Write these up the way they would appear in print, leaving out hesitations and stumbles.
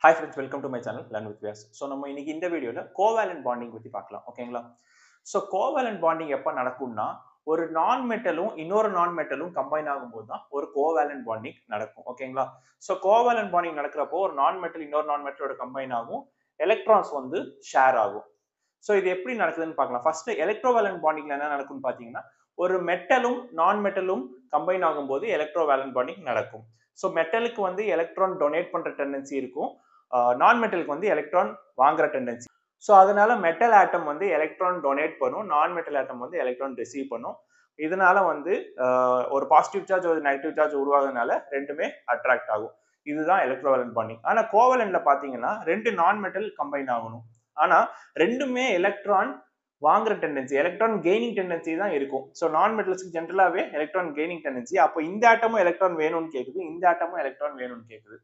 Hi friends, welcome to my channel Learn with Vyas. So நம்ம இன்னைக்கு இந்த வீடியோல கோவேலன்ட் பாண்டிங் பத்தி பார்க்கலாம். ஓகேங்களா? ஸோ கோவேலன்ட் பாண்டிங் எப்ப நடக்கும்னா ஒரு நான் மெட்டலும் இன்னொரு நான் மெட்டலும் கம்பைன் ஆகும்போது தான் ஒரு கோவேலன்ட் பாண்டிங் நடக்கும். ஓகேங்களா? ஸோ கோவேலன்ட் பாண்டிங் நடக்கிறப்போ ஒரு நான் மெட்டல் இன்னொரு நான் மெட்டலோட கம்பைன் ஆகும், எலக்ட்ரான்ஸ் வந்து ஷேர் ஆகும். ஸோ இது எப்படி நடக்குதுன்னு பார்க்கலாம். ஃபர்ஸ்ட் எலக்ட்ரோவேலன்ட் பாண்டிங்ல என்ன நடக்கும்னு பார்த்தீங்கன்னா ஒரு மெட்டலும் நான் மெட்டலும் கம்பைன் ஆகும்போது எலக்ட்ரோவேலன்ட் பாண்டிங் நடக்கும். ஸோ மெட்டலுக்கு வந்து எலக்ட்ரான் டொனேட் பண்ற டெண்டன்சி இருக்கும், நான் மெட்டலுக்கு வந்து எலக்ட்ரான் வாங்குற டெண்டன்சி. ஸோ அதனால மெட்டல் ஆட்டம் வந்து எலக்ட்ரான் டொனேட் பண்ணும், நான் மெட்டல் ஆட்டம் வந்து எலக்ட்ரான் ரிசீவ் பண்ணும். இதனால வந்து ஒரு பாசிட்டிவ் சார்ஜ் ஒரு நெகட்டிவ் சார்ஜ் உருவாகுறதுனால ரெண்டுமே அட்ராக்ட் ஆகும். இதுதான் எலக்ட்ரோவேலன்ட் பாண்டிங். ஆனா கோவேலன்ட்ல பாத்தீங்கன்னா ரெண்டு நான் மெட்டல் கம்பைன் ஆகணும், ஆனா ரெண்டுமே எலக்ட்ரான் வாங்குற டெண்டன்சி, எலக்ட்ரான் கெய்னிங் டெண்டன்சி தான் இருக்கும். ஸோ நான் மெட்டல்ஸ்க்கு ஜென்ரலாவே எலக்ட்ரான் கெய்னிங் டெண்டன்சி. அப்போ இந்த ஆட்டமும் எலக்ட்ரான் வேணும்னு கேக்குது, இந்த ஆட்டமும் எலக்ட்ரான் வேணும்னு கேக்குது.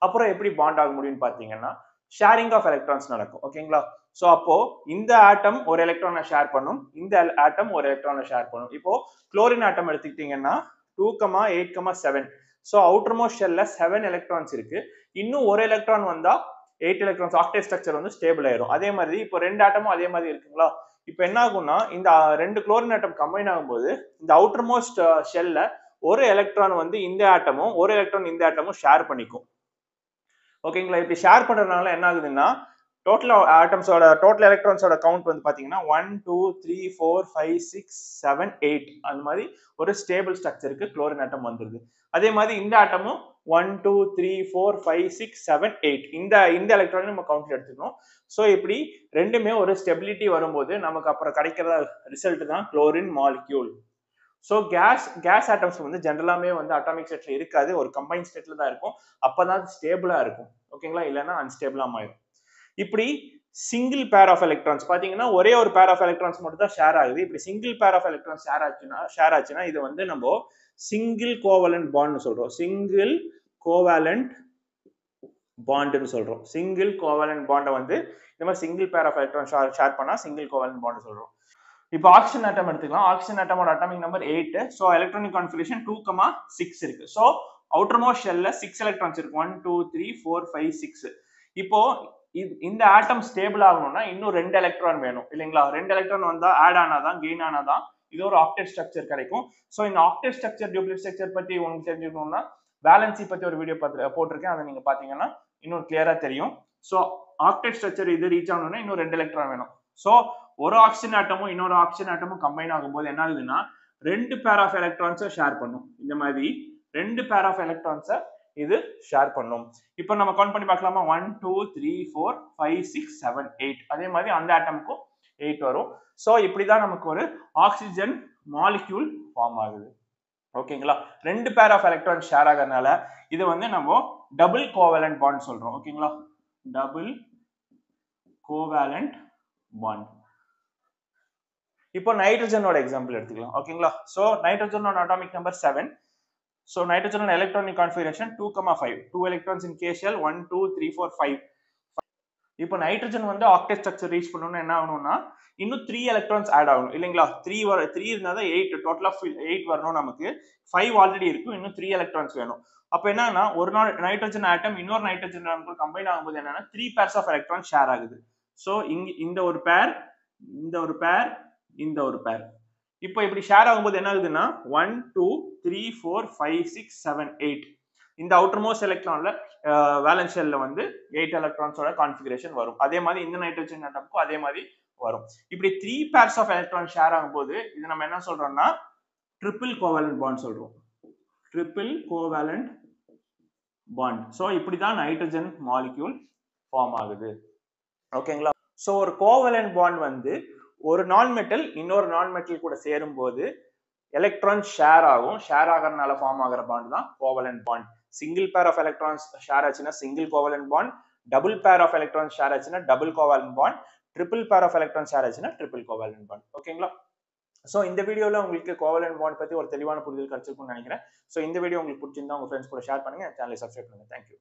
அப்புறம் எப்படி பாண்ட் ஆக முடியும்னு பாத்தீங்கன்னா ஷேரிங் ஆஃப் எலக்ட்ரான்ஸ் நடக்கும். ஓகேங்களா? சோ அப்போ இந்த ஆட்டம் ஒரு எலக்ட்ரானை ஷேர் பண்ணும், இந்த ஆட்டம் ஒரு எலக்ட்ரானை ஷேர் பண்ணும். இப்போ குளோரின் ஆட்டம் எடுத்துக்கிட்டீங்கன்னா 2,8,7. சோ அவுட்டர் மோஸ்ட் ஷெல்ல 7 எலக்ட்ரான்ஸ் இருக்கு. இன்னும் ஒரு எலக்ட்ரான் வந்தா 8 எலக்ட்ரான்ஸ் ஆக்டேட் ஸ்ட்ரக்சர் வந்து ஸ்டேபிள் ஆயிரும். அதே மாதிரி இப்போ ரெண்டு ஆட்டமும் அதே மாதிரி இருக்குங்களா? இப்போ என்ன ஆகும்னா இந்த ரெண்டு குளோரின் ஆட்டம் கம்பைன் ஆகும்போது இந்த அவுட்டர் மோஸ்ட் ஷெல்ல ஒரு எலக்ட்ரான் வந்து இந்த ஆட்டமும் ஒரு எலக்ட்ரான் இந்த ஆட்டமும் ஷேர் பண்ணிக்கும். ஓகேங்களா? இப்படி ஷேர் பண்றதுனால என்ன ஆகுதுன்னா டோட்டல் ஆட்டம்ஸோட டோட்டல் எலக்ட்ரான்ஸோட கவுண்ட் வந்து பாத்தீங்கன்னா 1 2 3 4 5 6 7 8 அந்த மாதிரி ஒரு ஸ்டேபிள் ஸ்ட்ரக்சருக்கு குளோரின் ஆட்டம் வந்துருது. அதே மாதிரி இந்த ஆட்டமும் 1 2 3 4 5 6 7 8 இந்த எலக்ட்ரான் நம்ம கவுண்ட்ல எடுத்துக்கணும். ஸோ இப்படி ரெண்டுமே ஒரு ஸ்டெபிலிட்டி வரும்போது நமக்கு அப்புறம் கிடைக்கிற ரிசல்ட் தான் chlorine molecule. So gas atoms வந்து ஜென்ரலாமே வந்து அட்டாமிக் ஸ்டேட்ல இருக்காது, ஒரு கம்பைன் ஸ்டேட்ல தான் இருக்கும். அப்பதான் ஸ்டேபிளா இருக்கும். ஓகேங்களா? இல்லைன்னா அன்ஸ்டேபிளா மாறும். இப்படி சிங்கிள் பேர் ஆஃப் எலக்ட்ரான்ஸ் பாத்தீங்கன்னா ஒரே ஒரு பேர் ஆஃப் எலக்ட்ரான்ஸ் மட்டும் தான் ஷேர் ஆகுது. இப்படி single pair of electrons share ஆச்சுன்னா இது வந்து நம்ம சிங்கிள் கோவலன்ட் பாண்ட்னு சொல்றோம். சிங்கிள் கோவலன்ட் பாண்ட்னு சொல்றோம். சிங்கிள் கோவலன்ட் பாண்டை வந்து இந்த மாதிரி single pair of electron share பண்ணா சிங்கிள் கோவலன்ட் பாண்ட் சொல்றோம். இப்போ ஆக்சிஜன் ஆட்டம் எடுத்துக்கலாம். ஆக்சிஜன் ஆட்டமோட atomic number 8. So electronic configuration 2,6 இருக்கு. ஸோ அவுட்டர் மோஸ்ட் ஷெல்ல 6 எலக்ட்ரான்ஸ் இருக்கு. 1 2 3 4 5 6. இப்போ இந்த ஆட்டம் ஸ்டேபிள் ஆகணும்னா இன்னும் 2 எலக்ட்ரான் வேணும் இல்லைங்களா? 2 எலக்ட்ரான் வந்தா ஆட் ஆனாதான் கெயின் ஆனாதான் இது ஒரு ஆக்டேட் ஸ்ட்ரக்சர் கிடைக்கும். ஸோ இந்த ஆக்டேட் ஸ்ட்ரக்சர் டூப்ளிகேட் ஸ்ட்ரக்சர் பத்தி உங்களுக்கு தெரிஞ்சுக்கணும்னா வேலன்சி பத்தி ஒரு வீடியோ போட்டிருக்கேன், அதை நீங்க பாத்தீங்கன்னா இன்னும் கிளியரா தெரியும். ஸோ ஆக்டேட் ஸ்ட்ரக்சர் இது ரீச் ஆகணும்னா இன்னும் 2 எலக்ட்ரான் வேணும். ஸோ ஒரு ஆக்சிஜன் ஆட்டமும் இன்னொரு ஆக்சிஜன் ஆட்டமும் கம்பைன் ஆகும்போது என்ன ஆகுதுன்னா ரெண்டு பேர் ஆஃப் எலக்ட்ரான்ஸை ஷேர் பண்ணும். இந்த மாதிரி ரெண்டு பேர் ஆஃப் எலக்ட்ரான்ஸை இது ஷேர் பண்ணும். இப்போ நம்ம கவுண்ட் பண்ணி பார்க்கலாமா? 1 2 3 4 5 6 7 8. அதே மாதிரி அந்த ஆட்டமுக்கும் 8 வரும். ஸோ இப்படிதான் நமக்கு ஒரு ஆக்சிஜன் மாலிக்யூல் ஃபார்ம் ஆகுது. ஓகேங்களா? ரெண்டு பேர் ஆஃப் எலக்ட்ரான் ஷேர் ஆகிறதுனால இது வந்து நம்ம டபுள் கோவேலன்ட் பாண்ட் சொல்றோம். ஓகேங்களா? Double covalent bond. இப்போ நைட்ரஜனோட எக்ஸாம்பிள் எடுத்துக்கலாம். ஓகேங்களா? சோ நைட்ரஜனோட அட்டாமிக் நம்பர் 7. சோ நைட்ரஜனோட electronic configuration 2,5. 2 electrons in K shell 1 2 3 4 5. இப்போ நைட்ரஜன் வந்து ஆக்டேட் ஸ்ட்ரக்சர் ரீச் பண்ணனும்னா என்ன ஆகணும்னா இன்னும் 3 எலக்ட்ரான்ஸ் ஆட் ஆகணும் இல்லைங்களா? 3 இருந்தா தான் 8, டோட்டலா 8 வரணும். நமக்கு 5 ஆல்ரெடி இருக்கு, இன்னும் 3 எலக்ட்ரான்ஸ் வேணும். அப்ப என்னன்னா ஒரு நைட்ரஜன் ஆட்டம் இன்னொரு நைட்ரஜன் ஆட்டம் கம்பைன் ஆகும்போது என்னன்னா 3 பேர்ஸ் ஆஃப் எலக்ட்ரான் ஷேர் ஆகுது. சோ இந்த ஒரு பேர், இந்த ஒரு பேர், இந்த ஒரு பேர். இப்போ இப்படி ஷேர் ஆகும்போது என்ன ஆகுதுன்னா 1 2 3 4 5 6 7 8 இந்த அவுட்டர் மோஸ்ட் எலக்ட்ரான்ல வேலன்ஸ் ஷெல்ல வந்து 8 எலக்ட்ரான்ஸோட கான்ஃபிகரேஷன் வரும். அதே மாதிரி இந்த நைட்ரஜன் ஆட்டம்க்கும் அதே மாதிரி வரும். இப்படி 3 பேர்ஸ் ஆஃப் எலக்ட்ரான் ஷேர் ஆகும்போது இது நம்ம என்ன சொல்றோம்னா ட்ரிபிள் கோவேலன்ட் பாண்ட் சொல்றோம். Triple covalent bond. சோ இப்படிதான் நைட்ரஜன் மாலிக்யூல் ஃபார்ம் ஆகுது. ஓகேங்களா? சோ ஒரு கோவேலன்ட் பாண்ட் வந்து ஒரு நான் மெட்டல் இன்னொரு நான் மெட்டல் கூட சேரும் போது எலக்ட்ரான் ஷேர் ஆகும். ஷேர் ஆகிறதுனால ஃபார்ம் ஆகிற பாண்ட் தான் covalent bond. Single pair of electrons share ஆச்சுன்னா single covalent bond, double pair of electrons share ஆச்சுன்னா double covalent bond, triple pair of electrons share ஆச்சுன்னா ட்ரிபிள் கோவேலன்ட் பாண்ட். ஓகேங்களா? So இந்த வீடியோல உங்களுக்கு கோவேலன்ட் பாண்ட் பத்தி ஒரு தெளிவான புரிதல் கிடைச்சிருக்கும்னு நினைக்கிறேன். சோ இந்த வீடியோ உங்களுக்கு பிடிச்சிருந்தா உங்க ஃப்ரெண்ட்ஸ் கூட ஷேர் பண்ணுங்க, சேனலை சப்ஸ்கிரைப் பண்ணுங்க. தேங்க்யூ.